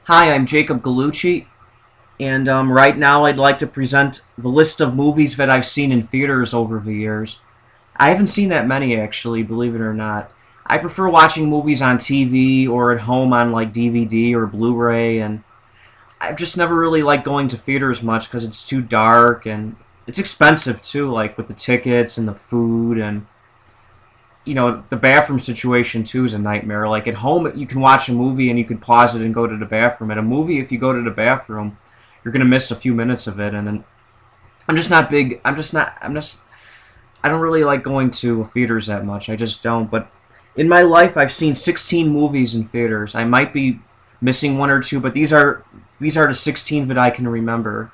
Hi, I'm Jacob Gallucci, and right now I'd like to present the list of movies that I've seen in theaters over the years. I haven't seen that many, actually, believe it or not. I prefer watching movies on TV or at home on like DVD or Blu-ray, and I've just never really liked going to theaters much because it's too dark and it's expensive too, like with the tickets and the food and the bathroom situation too is a nightmare. Like at home, you can watch a movie and you can pause it and go to the bathroom. At a movie, if you go to the bathroom, you're gonna miss a few minutes of it. And then I'm just not big. I'm just not. I'm just. I don't really like going to theaters that much. I just don't. But in my life, I've seen 16 movies in theaters. I might be missing one or two, but these are the 16 that I can remember.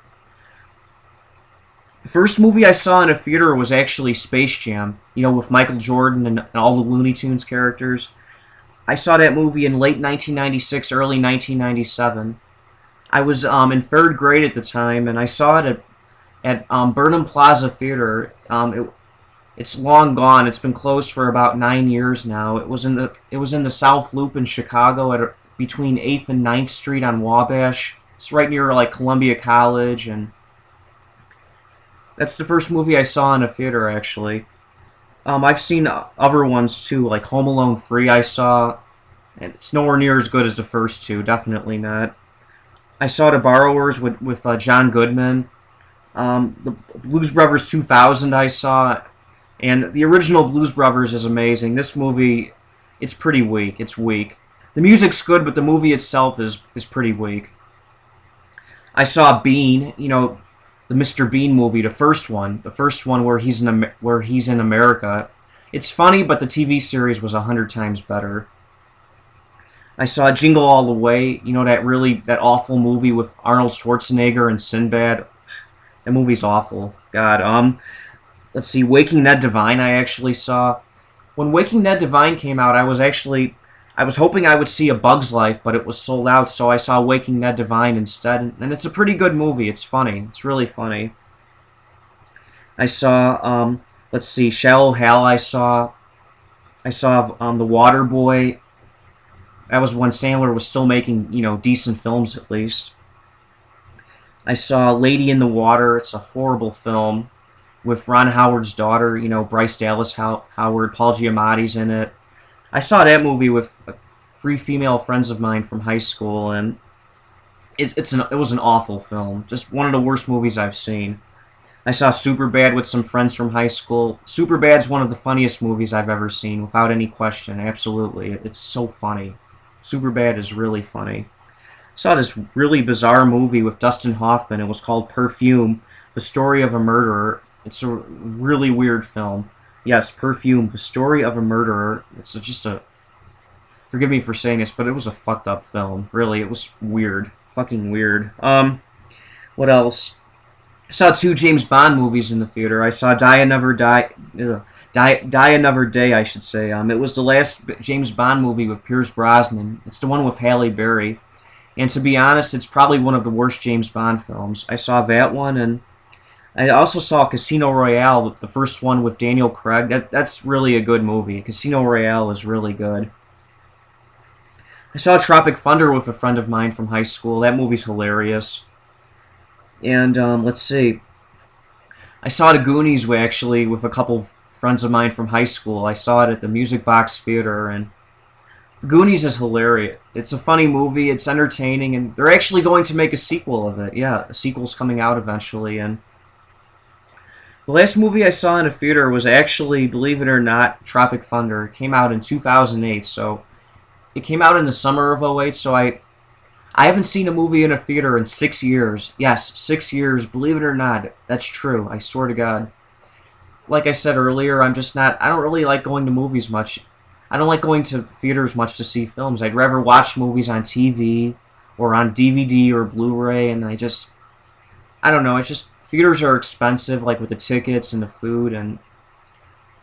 The first movie I saw in a theater was actually Space Jam, with Michael Jordan and all the Looney Tunes characters. I saw that movie in late 1996, early 1997. I was in third grade at the time, and I saw it at Burnham Plaza Theater. It's long gone. It's been closed for about 9 years now. It was in the South Loop in Chicago, between 8th and 9th Street on Wabash. It's right near like Columbia College, and that's the first movie I saw in a theater, actually. I've seen other ones too, like Home Alone 3 I saw, and it's nowhere near as good as the first two, definitely not. I saw The Borrowers with John Goodman. The Blues Brothers 2000 I saw, and the original Blues Brothers is amazing. This movie, it's pretty weak. It's weak. The music's good, but the movie itself is pretty weak. I saw Bean, the Mr. Bean movie, the first one where he's in America. It's funny, but the TV series was 100 times better. I saw Jingle All the Way, that awful movie with Arnold Schwarzenegger and Sinbad. That movie's awful. God. Let's see, Waking Ned Divine I actually saw. When Waking Ned Divine came out, I was hoping I would see A Bug's Life, but it was sold out, so I saw Waking Ned Divine instead. And it's a pretty good movie. It's funny. It's really funny. I saw, let's see, Shallow Hal I saw The Water Boy. That was when Sandler was still making, decent films at least. I saw Lady in the Water. It's a horrible film with Ron Howard's daughter, Bryce Dallas Howard. Paul Giamatti's in it. I saw that movie with three female friends of mine from high school, and it was an awful film. Just one of the worst movies I've seen. I saw Superbad with some friends from high school. Superbad's one of the funniest movies I've ever seen, without any question. Absolutely. It's so funny. Superbad is really funny. I saw this really bizarre movie with Dustin Hoffman. It was called Perfume, The Story of a Murderer. It's a really weird film. Yes, Perfume, The Story of a Murderer. It's just a... Forgive me for saying this, but it was a fucked up film. Really, it was weird. Fucking weird. What else? I saw two James Bond movies in the theater. I saw Die Another Die... Die Another Day, I should say. It was the last James Bond movie with Pierce Brosnan. It's the one with Halle Berry. And to be honest, it's probably one of the worst James Bond films. I saw that one, and I also saw Casino Royale, the first one with Daniel Craig. That's really a good movie. Casino Royale is really good. I saw Tropic Thunder with a friend of mine from high school. That movie's hilarious. And let's see. I saw The Goonies with a couple friends of mine from high school. I saw it at the Music Box Theater, and The Goonies is hilarious. It's a funny movie. It's entertaining, and they're actually going to make a sequel of it. Yeah, a sequel's coming out eventually, and the last movie I saw in a theater was actually, believe it or not, Tropic Thunder. It came out in 2008, so it came out in the summer of '08, so I haven't seen a movie in a theater in 6 years. Yes, 6 years, believe it or not. That's true, I swear to God. Like I said earlier, I don't really like going to movies much. I don't like going to theaters much to see films. I'd rather watch movies on TV or on DVD or Blu-ray, and I don't know, it's just, theaters are expensive, like with the tickets and the food, and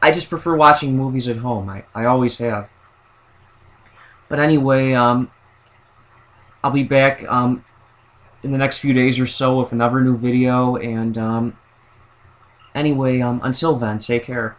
I just prefer watching movies at home. I always have. But anyway, I'll be back in the next few days or so with another new video, and anyway, until then, take care.